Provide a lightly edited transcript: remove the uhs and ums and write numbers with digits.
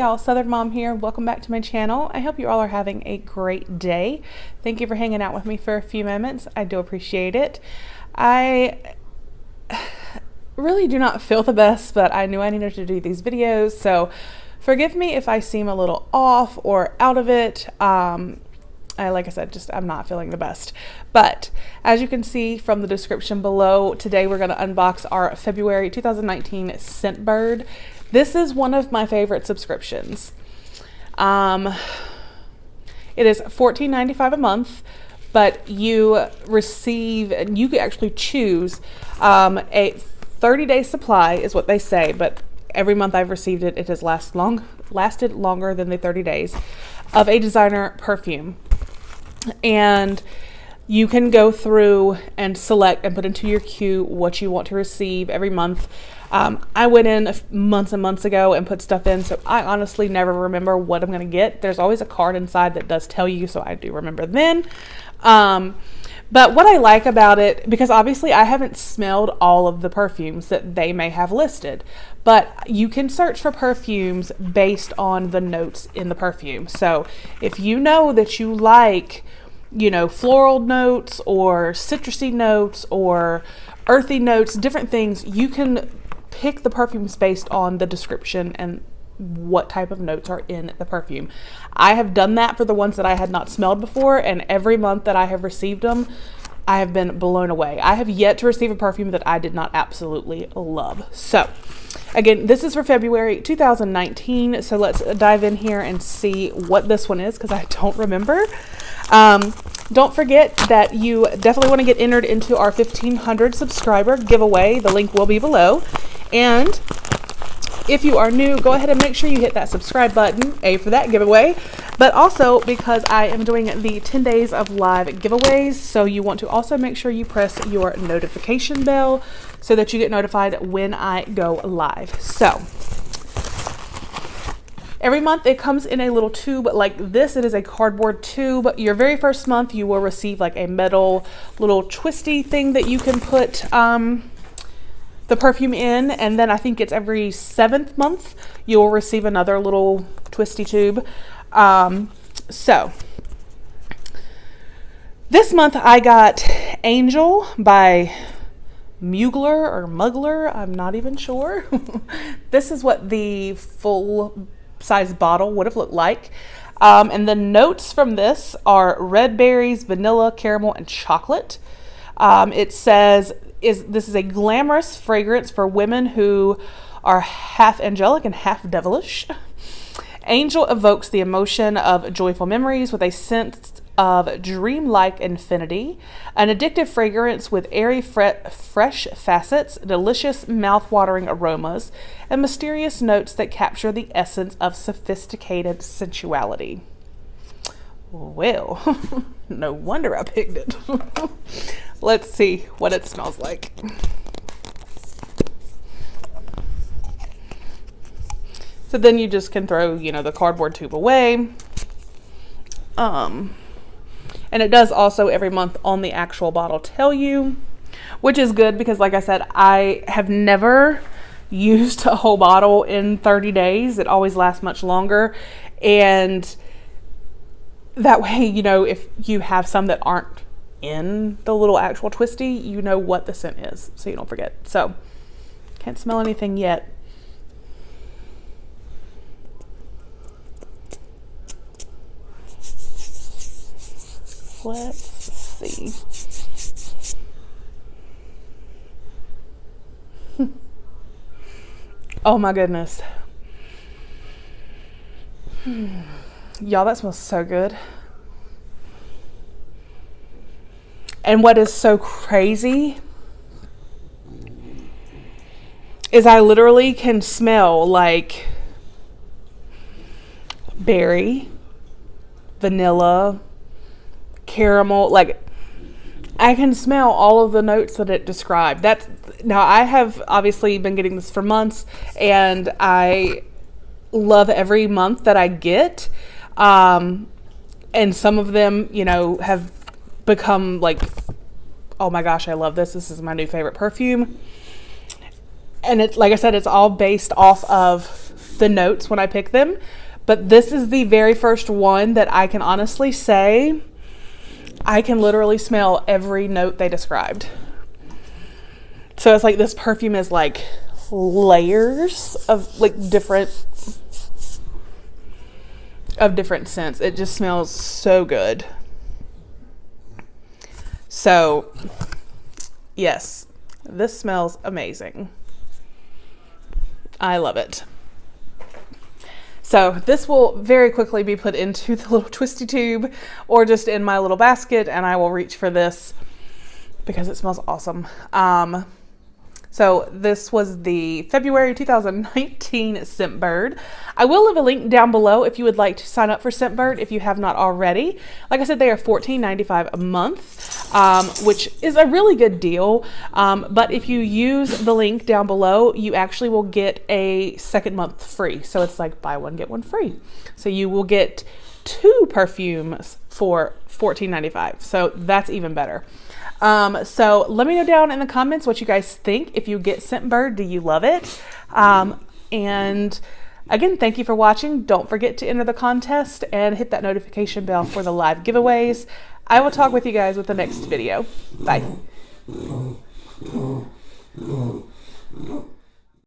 y'all, Southern Mom here. Welcome back to my channel. I hope you all are having a great day. Thank you for hanging out with me for a few moments. I do appreciate it. I really do not feel the best, but I knew I needed to do these videos, so forgive me if I seem a little off or out of it. Like I said, I'm not feeling the best. But as you can see from the description below, today we're going to unbox our February 2019 Scentbird. This is one of my favorite subscriptions. It is $14.95 a month, but you receive, and you can actually choose a 30-day supply is what they say, but every month I've received it, it has lasted longer than the 30 days, of a designer perfume. And you can go through and select and put into your queue what you want to receive every month. I went in months and months ago and put stuff in, so I honestly never remember what I'm going to get. There's always a card inside that does tell you, so I do remember then. But what I like about it, because obviously I haven't smelled all of the perfumes that they may have listed, but you can search for perfumes based on the notes in the perfume. So if you know that you like, you know, floral notes or citrusy notes or earthy notes, different things, you can pick the perfumes based on the description and what type of notes are in the perfume. I have done that for the ones that I had not smelled before, and every month that I have received them, I have been blown away. I have yet to receive a perfume that I did not absolutely love. So again, this is for February 2019, so let's dive in here and see what this one is, because I don't remember. Don't forget that you definitely want to get entered into our 1,500 subscriber giveaway. The link will be below. And if you are new, go ahead and make sure you hit that subscribe button, for that giveaway, but also because I am doing the 10 days of live giveaways, so you want to also make sure you press your notification bell so that you get notified when I go live. So every month it comes in a little tube like this. It is a cardboard tube. Your very first month you will receive like a metal little twisty thing that you can put the perfume in, and then I think it's every 7th month you'll receive another little twisty tube. So this month I got Angel by Mugler or Mugler, I'm not even sure. This is what the full size bottle would have looked like. And the notes from this are red berries, vanilla, caramel, and chocolate. It says this is a glamorous fragrance for women who are half angelic and half devilish. Angel evokes the emotion of joyful memories with a sense of dreamlike infinity, an addictive fragrance with airy, fresh facets, delicious mouth-watering aromas, and mysterious notes that capture the essence of sophisticated sensuality. Well, no wonder I picked it. Let's see what it smells like. So then you just can throw, you know, the cardboard tube away. And it does also every month on the actual bottle tell you, which is good because like I said, I have never used a whole bottle in 30 days. It always lasts much longer. And that way, you know, if you have some that aren't in the little actual twisty, you know what the scent is, so you don't forget. So can't smell anything yet. Let's see. Oh my goodness. Y'all, that smells so good. And what is so crazy is I literally can smell like berry, vanilla, caramel, like I can smell all of the notes that it described. Now I have obviously been getting this for months, and I love every month that I get. And some of them, you know, have become like, oh my gosh, I love this. This is my new favorite perfume. And it's, like I said, it's all based off of the notes when I pick them. But this is the very first one that I can honestly say I can literally smell every note they described. So it's like this perfume is like layers of like different scents. It just smells so good. So yes, this smells amazing. I love it. So this will very quickly be put into the little twisty tube or just in my little basket, and I will reach for this because it smells awesome. So this was the February 2019 Scentbird. I will leave a link down below if you would like to sign up for Scentbird if you have not already. Like I said, they are $14.95 a month, which is a really good deal. But if you use the link down below, you actually will get a second month free. So it's like buy one, get one free. So you will get 2 perfumes for $14.95. So that's even better. So let me know down in the comments what you guys think. If you get Scentbird, do you love it? And again, thank you for watching. Don't forget to enter the contest and hit that notification bell for the live giveaways. I will talk with you guys with the next video. Bye.